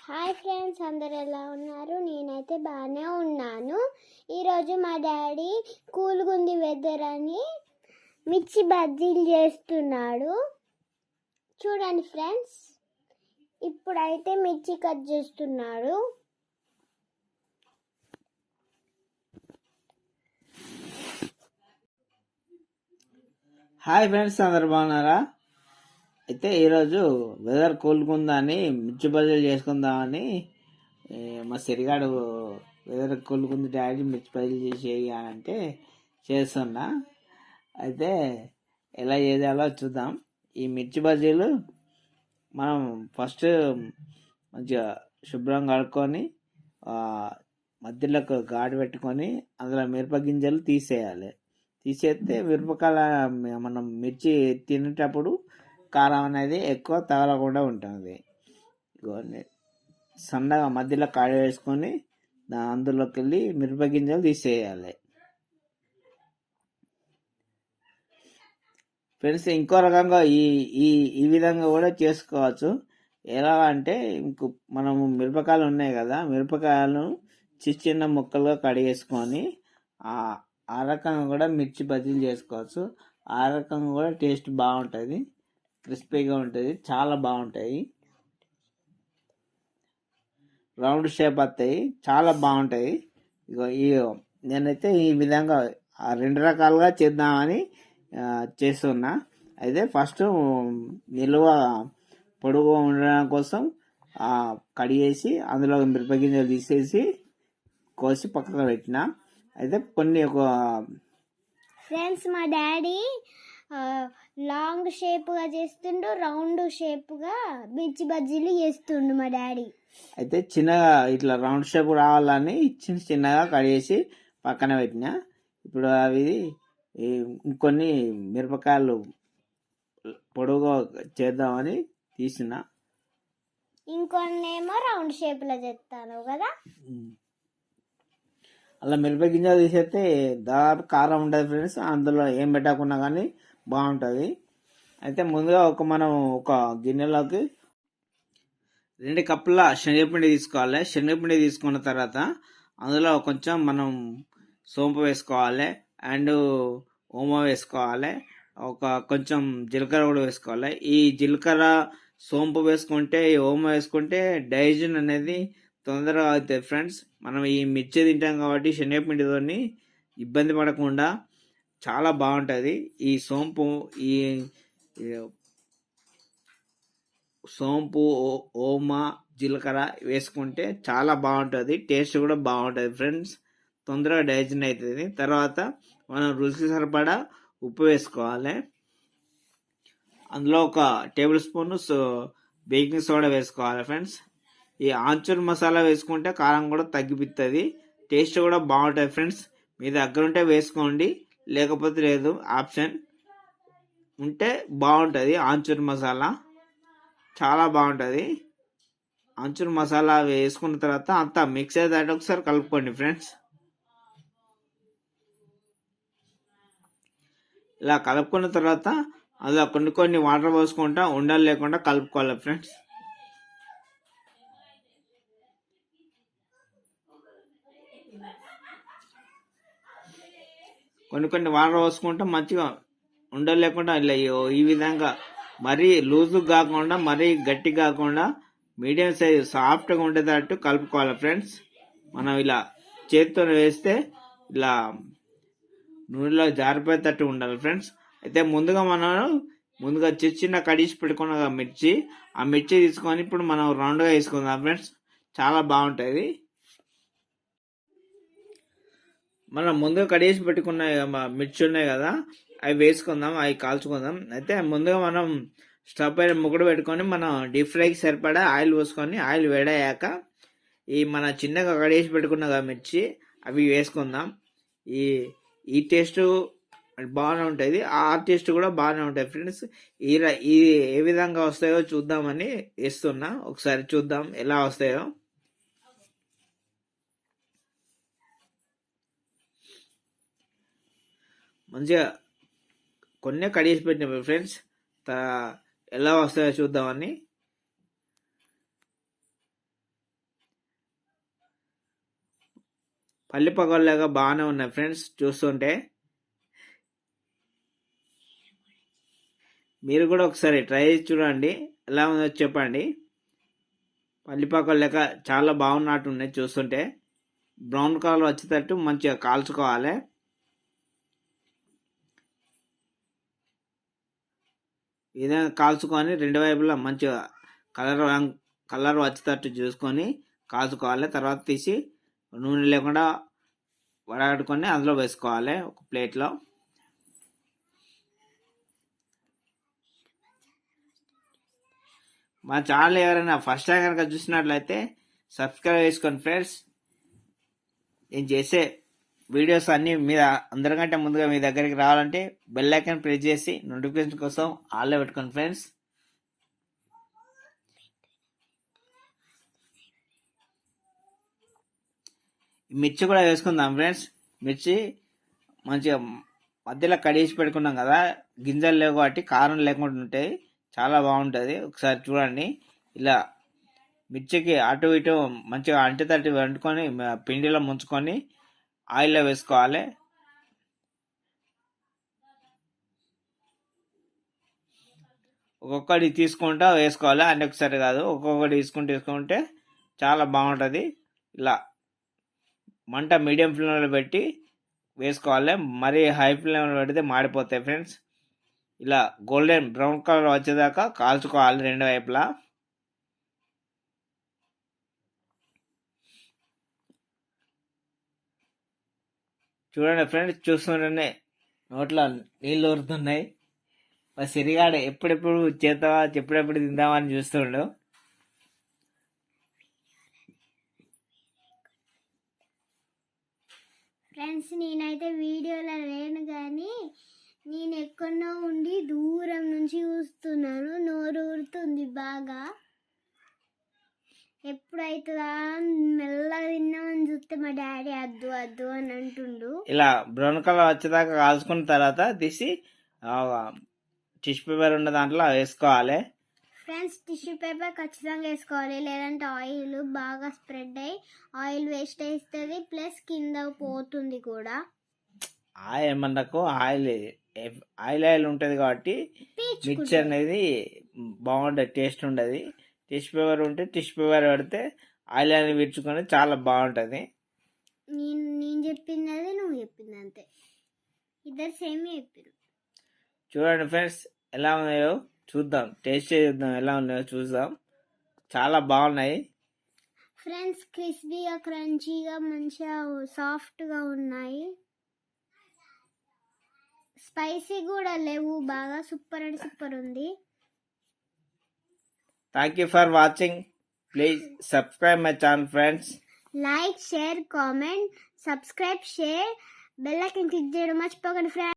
Hi friends, అందరు ఎలా ఉన్నారు? నేనైతే బాగానే ఉన్నాను. ఈరోజు మా డాడీ కూల్గా ఉంది వెదర్ అని మిర్చి బజ్జీలు చేస్తున్నాడు. చూడండి ఫ్రెండ్స్, ఇప్పుడైతే మిర్చి కట్ చేస్తున్నాడు. హాయ్ ఫ్రెండ్స్, అందరు బాగున్నారా? అయితే ఈరోజు వెదర్ కూల్గా ఉందని మిర్చి బజ్జీలు చేసుకుందామని మా సిరిగాడు వెదర్ కూల్గా ఉంది డాడీ మిర్చి బజ్జీలు చేసేయాలంటే చేస్తున్నా. అయితే ఎలా చేయాలో చూద్దాం. ఈ మిర్చి బజ్జీలు మనం ఫస్ట్ మంచిగా శుభ్రంగా కడుక్కొని మధ్యలో ఘాటు పెట్టుకొని అందులో మిరప గింజలు తీసేయాలి. తీసేస్తే మిరపకాయల మనం మిర్చి తినేటప్పుడు కారం అనేది ఎక్కువ తగలకుండా ఉంటుంది. సన్నగా మధ్యలో కాడ వేసుకొని అందులోకి వెళ్ళి మిరప గింజలు తీసేయాలి. ఫ్రెండ్స్, ఇంకో రకంగా ఈ ఈ ఈ విధంగా కూడా చేసుకోవచ్చు. ఎలా అంటే మనము మిరపకాయలు ఉన్నాయి కదా, మిరపకాయలను చిన్న ముక్కలుగా కడిగేసుకొని ఆ రకంగా కూడా మిర్చి బజ్జీలు చేసుకోవచ్చు. ఆ రకంగా కూడా టేస్ట్ బాగుంటుంది, క్రిస్పీగా ఉంటుంది, చాలా బాగుంటాయి. రౌండ్ షేప్ వస్తాయి, చాలా బాగుంటాయి. నేనైతే ఈ విధంగా రెండు రకాలుగా చేద్దామని చేస్తున్నా. అయితే ఫస్ట్ నిల్వ పొడుగు ఉండడం కోసం కడిగేసి అందులో మిరపగింజలు తీసేసి కోసి పక్కన పెట్టిన. అయితే కొన్ని ఫ్రెండ్స్, మా డాడీ లాంగ్ షేప్గా చేస్తుండు, రౌండ్ షేప్గా మిర్చి బజ్జీలు చేస్తుండు మా డాడీ. అయితే చిన్నగా ఇట్లా రౌండ్ షేప్ రావాలని చిన్నగా కడిగేసి పక్కన పెట్టిన. ఇప్పుడు అవి ఇంకొన్ని మిరపకాయలు పొడవుగా చేద్దామని తీసిన. ఇంకొన్ని ఏమో రౌండ్ షేప్లో చేస్తాను కదా. అలా మిరప గింజలు తీసేస్తే దాదాపు కారం ఉంటుంది ఫ్రెండ్స్. అందులో ఏం పెట్టకుండా కానీ బాగుంటుంది. అయితే ముందుగా మనం ఒక గిన్నెలోకి 2 కప్పుల శనగపిండి తీసుకోవాలి. శనగపిండి తీసుకున్న తర్వాత అందులో కొంచెం మనం సోంపు వేసుకోవాలి, అండ్ ఓమా వేసుకోవాలి, కొంచెం జీలకర్ర కూడా వేసుకోవాలి. ఈ జీలకర్ర సోంపు వేసుకుంటే, ఓమా వేసుకుంటే డైజెషన్ అనేది తొందరగా అవుతాయి ఫ్రెండ్స్. మనం ఈ మిర్చి తింటాం కాబట్టి శనగపిండితోని ఇబ్బంది పడకుండా చాలా బాగుంటుంది. ఈ సోంపు ఓమా జీలకర్ర వేసుకుంటే చాలా బాగుంటుంది, టేస్ట్ కూడా బాగుంటుంది ఫ్రెండ్స్. తొందరగా డైజెషన్ అవుతుంది. తర్వాత మనం రుచికి సరిపడా ఉప్పు వేసుకోవాలి. అందులో 1 టేబుల్ స్పూన్ బేకింగ్ సోడా వేసుకోవాలి ఫ్రెండ్స్. ఈ ఆంచూర్ మసాలా వేసుకుంటే కారం కూడా తగ్గిపోతుంది, టేస్ట్ కూడా బాగుంటుంది ఫ్రెండ్స్. మీ దగ్గర ఉంటే వేసుకోండి, లేకపోతే లేదు, ఆప్షన్ ఉంటే బాగుంటుంది. ఆంచూర్ మసాలా చాలా బాగుంటుంది. ఆంచూర్ మసాలా వేసుకున్న తర్వాత అంతా మిక్స్ అయ్యేదాన్ని ఒకసారి కలుపుకోండి ఫ్రెండ్స్. ఇలా కలుపుకున్న తర్వాత అందులో కొన్ని వాటర్ పోసుకుంటా ఉండలు లేకుండా కలుపుకోవాలి ఫ్రెండ్స్. కొన్ని వాటర్ పోసుకుంటా మంచిగా ఉండలు లేకుండా ఇలా ఈ విధంగా మరీ లూజు కాకుండా మరీ గట్టి కాకుండా మీడియం సైజ్ సాఫ్ట్గా ఉండేటట్టు కలుపుకోవాలి ఫ్రెండ్స్. మనం ఇలా చేతితో వేస్తే ఇలా నూనెలో జారిపోయేటట్టు ఉండాలి ఫ్రెండ్స్. అయితే ముందుగా చిన్న కడిసి పెట్టుకున్న మిర్చి, ఆ మిర్చి తీసుకొని ఇప్పుడు మనం రౌండ్గా వేసుకుందాం ఫ్రెండ్స్. చాలా బాగుంటుంది. మనం ముందుగా కడిగేసి పెట్టుకున్న మిర్చి ఉన్నాయి కదా, అవి వేసుకుందాం, అవి కాల్చుకుందాం. అయితే ముందుగా మనం స్టవ్ పైన ముగ్గుడు పెట్టుకొని మనం డీప్ ఫ్రైకి సరిపడా ఆయిల్ పోసుకొని, ఆయిల్ వేడయ్యాక ఈ మన చిన్నగా కడిగేసి పెట్టుకున్న మిర్చి అవి వేసుకుందాం. ఈ టేస్ట్ బాగానే ఉంటుంది, ఆ టేస్ట్ కూడా బాగానే ఉంటుంది ఫ్రెండ్స్. ఈ ఏ విధంగా వస్తాయో చూద్దామని వేస్తున్నా. ఒకసారి చూద్దాం ఎలా వస్తాయో. మంచిగా కొన్ని కడిగేసి పెట్టిన ఫ్రెండ్స్, ఎలా వస్తాయో చూద్దామని. పల్లి పకోడీలాగా బాగానే ఉన్నాయి ఫ్రెండ్స్. చూస్తుంటే మీరు కూడా ఒకసారి ట్రై చేసి చూడండి, ఎలా ఉందో చెప్పండి. పల్లి పకోడీ లెక్క చాలా బాగున్నట్టు ఉన్నాయి. చూస్తుంటే బ్రౌన్ కలర్ వచ్చేటట్టు మంచిగా కాల్చుకోవాలి. ఇదే కాల్చుకొని రెండు వైపులా మంచిగా కలర్ వచ్చేటట్టు చూసుకొని కాల్చుకోవాలి. తర్వాత తీసి నూనె లేకుండా వడగట్టుకొని అందులో వేసుకోవాలి ఒక ప్లేట్లో. మా ఛానల్ ఎవరైనా ఫస్ట్ టైం కనుక చూసినట్లయితే సబ్స్క్రైబ్ చేసుకోండి ఫ్రెండ్స్. నేను చేసే వీడియోస్ అన్నీ మీద అందరికంటే ముందుగా మీ దగ్గరికి రావాలంటే బెల్ ఐకాన్ ప్రెస్ చేసి నోటిఫికేషన్ కోసం ఆల్లో పెట్టుకోండి ఫ్రెండ్స్. మిర్చి కూడా వేసుకుందాం ఫ్రెండ్స్. మిర్చి మంచిగా మధ్యలో కడిగేసి పెట్టుకున్నాం కదా, గింజలు లేవు కాబట్టి కారం లేకుండా ఉంటాయి, చాలా బాగుంటుంది. ఒకసారి చూడండి. ఇలా మిర్చికి అటు ఇటు మంచిగా అంటితట్టి వండుకొని పిండిలో ముంచుకొని ఆయిల్లో వేసుకోవాలి. ఒక్కొక్కటి తీసుకుంటా వేసుకోవాలి, అంటే ఒకసారి కాదు, ఒక్కొక్కటి తీసుకుంటే చాలా బాగుంటుంది. ఇలా మంట మీడియం ఫ్లేమ్లో పెట్టి వేసుకోవాలి, మరీ హై ఫ్లేమ్లో పెడితే మాడిపోతాయి ఫ్రెండ్స్. ఇలా గోల్డెన్ బ్రౌన్ కలర్ వచ్చేదాకా కాల్చుకోవాలి రెండు వైపులా. చూడండి ఫ్రెండ్స్, చూస్తుంటేనే నోట్లో నీళ్ళు ఊరుతున్నాయి. మా సిరిగాడు ఎప్పుడెప్పుడు చేద్దామా ఎప్పుడెప్పుడు తిందామని చూస్తుండు. ఫ్రెండ్స్, నేనైతే వీడియోలో లేను కానీ నేను ఎక్కడో ఉండి దూరం నుంచి చూస్తున్నాను. నోరు ఊరుతుంది బాగా. ఎప్పుడైతుందా మెల్లగా తిన్నామని చూస్తే మా డాడీ అద్దు అద్దు అని అంటుండు. ఇలా బ్రౌన్ కలర్ వచ్చేదాకా కాల్చుకున్న తర్వాత తీసి టిష్యూ పేపర్ ఉన్న దాంట్లో వేసుకోవాలి. ఫ్రెండ్స్, టిష్యూ పేపర్ ఖచ్చితంగా వేసుకోవాలి, లేదంటే ఆయిల్ బాగా స్ప్రెడ్ అయ్యి ఆయిల్ వేస్ట్ అవుతుంది, ప్లస్ కింద పోతుంది కూడా. ఏమన్నకు ఆయిల్ ఆయిల్ ఉంటుంది కాబట్టి మిర్చి అనేది బాగుంటుంది, టేస్ట్ ఉండదు. టిష్యూ పేపర్ ఉంటే టిష్యూ పేపర్ పెడితే ఆయిల్ అనేది విరుచుకొని చాలా బాగుంటుంది. నేను చెప్పింది అదే, నువ్వు చెప్పింది అంతే, ఇద్దరు సేమ్ చెప్పారు. చూడండి ఫ్రెండ్స్, ఎలా ఉన్నాయో చూద్దాం, టేస్ట్ చేద్దాం, ఎలా ఉన్నాయో చూద్దాం. చాలా బాగున్నాయి ఫ్రెండ్స్, క్రిస్పీగా క్రంచీగా మంచిగా సాఫ్ట్గా ఉన్నాయి. స్పైసీ కూడా లేవు, బాగా సూపర్ అండ్ సూపర్ ఉంది. Thank you for watching. Please subscribe my channel friends. Like, share, comment, subscribe, share, bell icon click చేయడం మర్చిపోకండి ఫ్రెండ్స్.